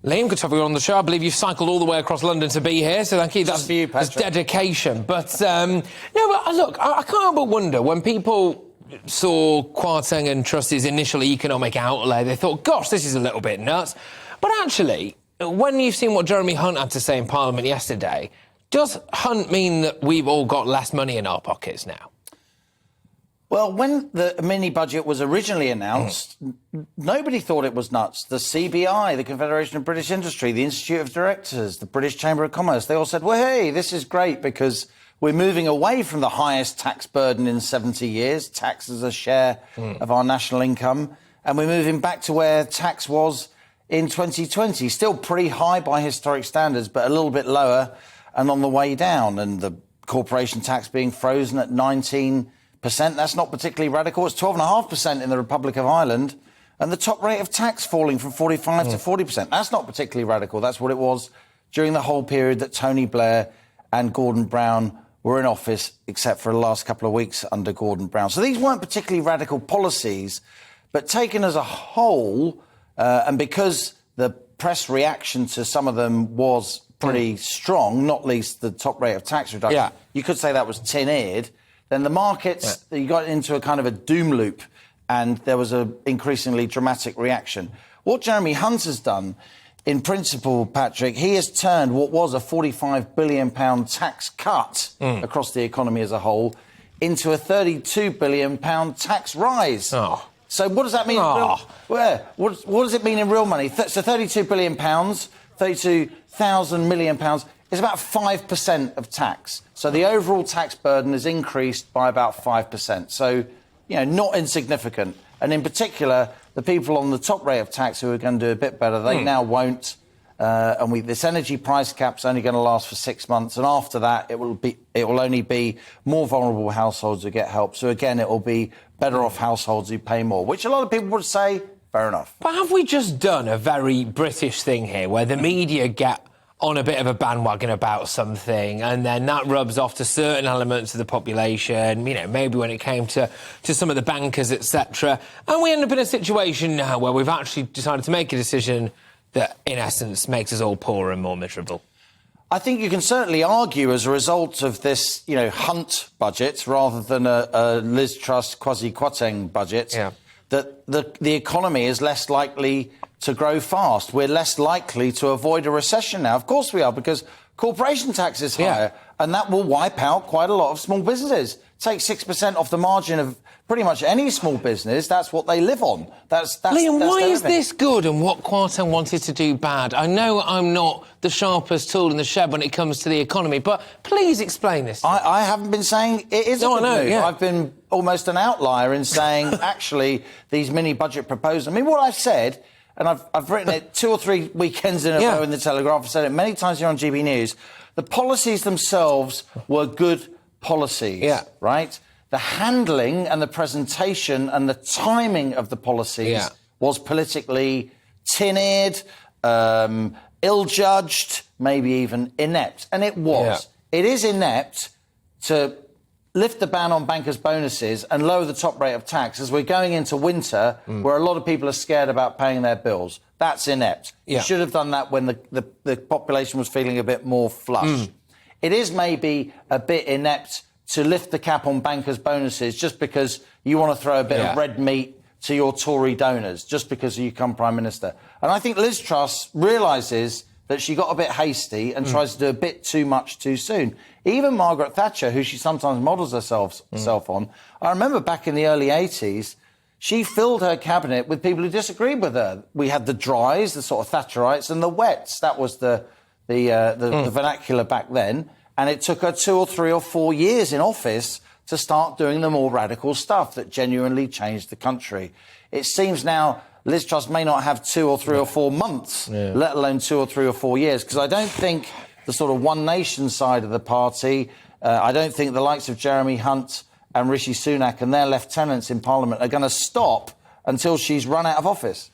Liam, good to have you on the show. I believe you've cycled all the way across London to be here, so thank you. That's for you, Patrick. That's dedication. But, look, I can't help but wonder, when people saw Kwarteng and Truss's initial economic outlay, they thought, gosh, this is a little bit nuts. But actually, when you've seen what Jeremy Hunt had to say in Parliament yesterday, does Hunt mean that we've all got less money in our pockets now? Well, when the mini-budget was originally announced, nobody thought it was nuts. The CBI, the Confederation of British Industry, the Institute of Directors, the British Chamber of Commerce, they all said, well, hey, this is great because we're moving away from the highest tax burden in 70 years, tax as a share of our national income, and we're moving back to where tax was in 2020. Still pretty high by historic standards, but a little bit lower and on the way down. And the corporation tax being frozen at 19%, that's not particularly radical. It's 12.5% in the Republic of Ireland. And the top rate of tax falling from 45 to 40%. That's not particularly radical. That's what it was during the whole period that Tony Blair and Gordon Brown were in office, except for the last couple of weeks under Gordon Brown. So these weren't particularly radical policies, but taken as a whole, and because the press reaction to some of them was pretty strong, not least the top rate of tax reduction, you could say that was tin-eared. Then the markets, you got into a kind of a doom loop, and there was an increasingly dramatic reaction. What Jeremy Hunt has done, in principle, Patrick, he has turned what was a £45 billion tax cut across the economy as a whole into a £32 billion tax rise. Oh. So what does that mean? What does it mean in real money? So £32 billion, £32,000 million is about 5% of tax. So the overall tax burden is increased by about 5%. So, not insignificant. And in particular, the people on the top rate of tax who are going to do a bit better, they now won't. This energy price cap's only going to last for 6 months. And after that, it will only be more vulnerable households who get help. So again, it will be better off households who pay more, which a lot of people would say, fair enough. But have we just done a very British thing here where the media get on a bit of a bandwagon about something, and then that rubs off to certain elements of the population, maybe when it came to some of the bankers, etc. And we end up in a situation now where we've actually decided to make a decision that, in essence, makes us all poorer and more miserable? I think you can certainly argue, as a result of this, Hunt budget, rather than a Liz Truss, Kwasi-Kwarteng budget, that the economy is less likely to grow fast. We're less likely to avoid a recession now. Of course we are, because corporation tax is higher, and that will wipe out quite a lot of small businesses. Take 6% off the margin of pretty much any small business. That's what they live on. Liam, why is this good and what Kwarteng wanted to do bad? I know I'm not the sharpest tool in the shed when it comes to the economy, but please explain this. I haven't been saying it is a good move. I've been almost an outlier in saying, actually, these mini-budget proposals... I mean, what I've said... And I've written it 2 or 3 weekends in a row in the Telegraph. I've said it many times here on GB News. The policies themselves were good policies, right? The handling and the presentation and the timing of the policies was politically tin-eared, ill-judged, maybe even inept. And it was. It is inept to lift the ban on bankers' bonuses and lower the top rate of tax as we're going into winter where a lot of people are scared about paying their bills. That's inept. You should have done that when the population was feeling a bit more flush. It is maybe a bit inept to lift the cap on bankers' bonuses just because you want to throw a bit of red meat to your Tory donors, just because you become Prime Minister. And I think Liz Truss realises that she got a bit hasty and tries to do a bit too much too soon. Even Margaret Thatcher, who she sometimes models herself on, I remember back in the early 80s, she filled her cabinet with people who disagreed with her. We had the dries, the sort of Thatcherites, and the wets. That was the vernacular back then. And it took her 2 or 3 or 4 years in office to start doing the more radical stuff that genuinely changed the country. It seems now Liz Truss may not have 2 or 3 or 4 months, let alone 2 or 3 or 4 years, because I don't think the sort of One Nation side of the party, I don't think the likes of Jeremy Hunt and Rishi Sunak and their lieutenants in Parliament are going to stop until she's run out of office.